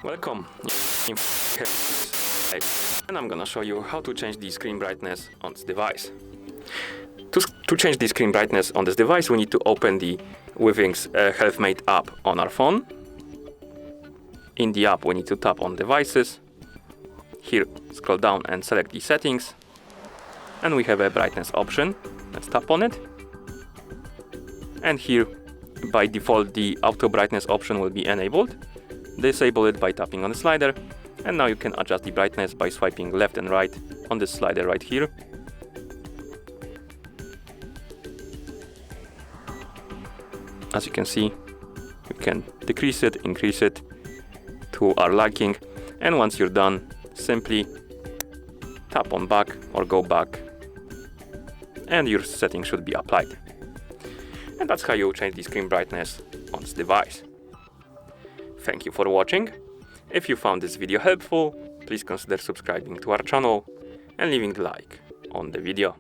Welcome, and I'm gonna show you how to change the screen brightness on this device. To change the screen brightness on this device, we need to open the WITHINGS HealthMate app on our phone. In the app, we need to tap on Devices. Here, scroll down and select the settings. And we have a brightness option. Let's tap on it. And here, by default, the auto brightness option will be enabled. Disable it by tapping on the slider. And now you can adjust the brightness by swiping left and right on this slider right here. As you can see, you can decrease it, increase it to our liking. And once you're done, simply tap on back or go back, and your settings should be applied. And that's how you change the screen brightness on this device. Thank you for watching. If you found this video helpful, please consider subscribing to our channel and leaving a like on the video.